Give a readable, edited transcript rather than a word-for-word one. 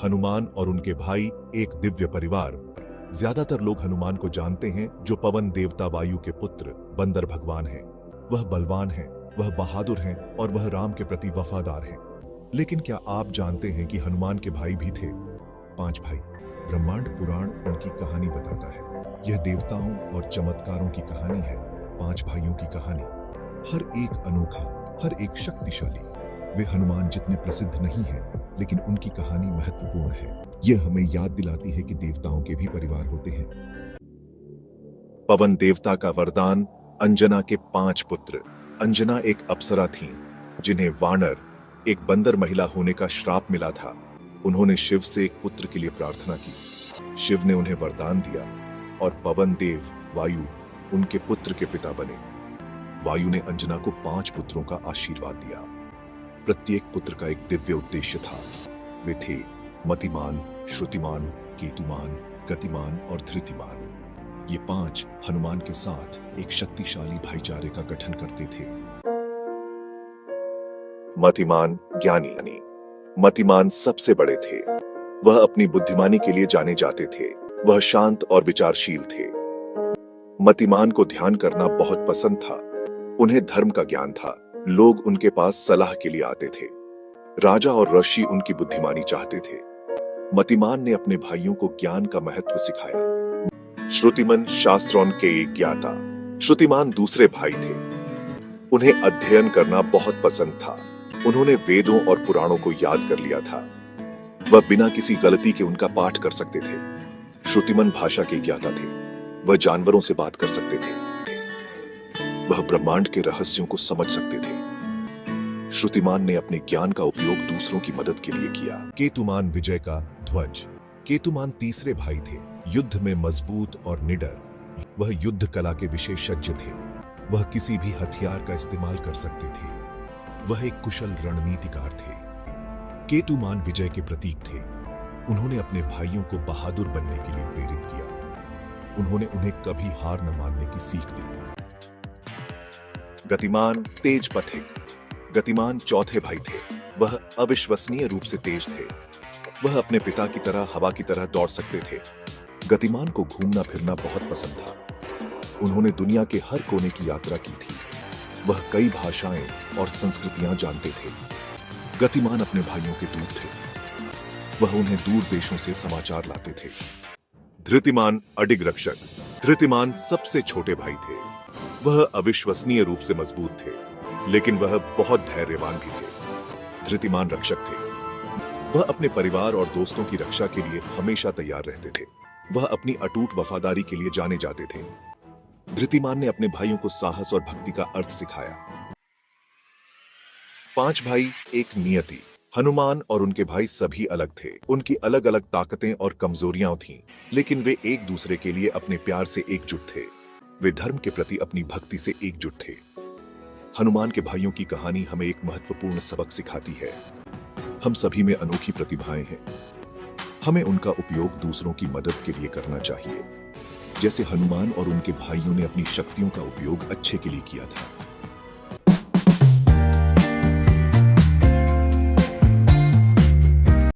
हनुमान और उनके भाई एक दिव्य परिवार। ज्यादातर लोग हनुमान को जानते हैं जो पवन देवता वायु के पुत्र बंदर भगवान हैं। वह बलवान हैं, वह बहादुर हैं और वह राम के प्रति वफादार हैं। लेकिन क्या आप जानते हैं कि हनुमान के भाई भी थे? 5 भाई। ब्रह्मांड पुराण उनकी कहानी बताता है। यह देवताओं और चमत्कारों की कहानी है। 5 भाइयों की कहानी, हर एक अनोखा, हर एक शक्तिशाली। वे हनुमान जितने प्रसिद्ध नहीं हैं, लेकिन उनकी कहानी महत्वपूर्ण है। यह हमें याद दिलाती है कि देवताओं के भी परिवार होते हैं। पवन देवता का वरदान। अंजना के 5 पुत्र। अंजना एक अप्सरा थीं, जिन्हें वानर, एक बंदर महिला होने का श्राप मिला था। उन्होंने शिव से एक पुत्र के लिए प्रार्थना की। शिव ने उन्हें वरदान दिया और पवन देव वायु उनके पुत्र के पिता बने। वायु ने अंजना को 5 पुत्रों का आशीर्वाद दिया। प्रत्येक पुत्र का एक दिव्य उद्देश्य था। वे थे मतिमान, श्रुतिमान, केतुमान, गतिमान और धृतिमान। ये 5 हनुमान के साथ एक शक्तिशाली भाईचारे का गठन करते थे। मतिमान ज्ञानी। मतिमान सबसे बड़े थे। वह अपनी बुद्धिमानी के लिए जाने जाते थे। वह शांत और विचारशील थे। मतिमान को ध्यान करना बहुत पसंद था। उन्हें धर्म का ज्ञान था। लोग उनके पास सलाह के लिए आते थे। राजा और ऋषि उनकी बुद्धिमानी चाहते थे। मतिमान ने अपने भाइयों को ज्ञान का महत्व सिखाया। श्रुतिमान शास्त्रों के ज्ञाता। श्रुतिमान दूसरे भाई थे। उन्हें अध्ययन करना बहुत पसंद था। उन्होंने वेदों और पुराणों को याद कर लिया था। वह बिना किसी गलती के उनका पाठ कर सकते थे। श्रुतिमान भाषा के ज्ञाता थे। वह जानवरों से बात कर सकते थे। वह ब्रह्मांड के रहस्यों को समझ सकते थे। श्रुतिमान ने अपने ज्ञान का उपयोग दूसरों की मदद के लिए किया। केतुमान विजय का ध्वज। केतुमान तीसरे भाई थे। युद्ध में मजबूत और निडर। वह युद्ध कला के विशेषज्ञ थे। वह किसी भी हथियार का इस्तेमाल कर सकते थे। वह एक कुशल रणनीतिकार थे। केतुमान विजय के प्रतीक थे। उन्होंने अपने भाइयों को बहादुर बनने के लिए प्रेरित किया। उन्होंने उन्हें कभी हार न मानने की सीख दी। गतिमान तेज पथिक। गतिमान चौथे भाई थे। वह अविश्वसनीय रूप से तेज थे। वह अपने पिता की तरह हवा की तरह दौड़ सकते थे। गतिमान को घूमना फिरना बहुत पसंद था। उन्होंने दुनिया के हर कोने की यात्रा की थी। वह कई भाषाएं और संस्कृतियां जानते थे। गतिमान अपने भाइयों के दूत थे। वह उन्हें दूर देशों से समाचार लाते थे। धृतिमान अडिग रक्षक। धृतिमान सबसे छोटे भाई थे। वह अविश्वसनीय रूप से मजबूत थे, लेकिन वह बहुत धैर्यवान भी थे। धृतिमान रक्षक थे। वह अपने परिवार और दोस्तों की रक्षा के लिए हमेशा तैयार रहते थे। वह अपनी अटूट वफादारी के लिए जाने जाते थे। धृतिमान ने अपने भाइयों को साहस और भक्ति का अर्थ सिखाया। 5 भाई एक नियति। हनुमान और उनके भाई सभी अलग थे। उनकी अलग अलग ताकतें और कमजोरियां थीं, लेकिन वे एक दूसरे के लिए अपने प्यार से एकजुट थे। वे धर्म के प्रति अपनी भक्ति से एकजुट थे। हनुमान के भाइयों की कहानी हमें एक महत्वपूर्ण सबक सिखाती है। हम सभी में अनोखी प्रतिभाएं हैं। हमें उनका उपयोग दूसरों की मदद के लिए करना चाहिए, जैसे हनुमान और उनके भाइयों ने अपनी शक्तियों का उपयोग अच्छे के लिए किया था।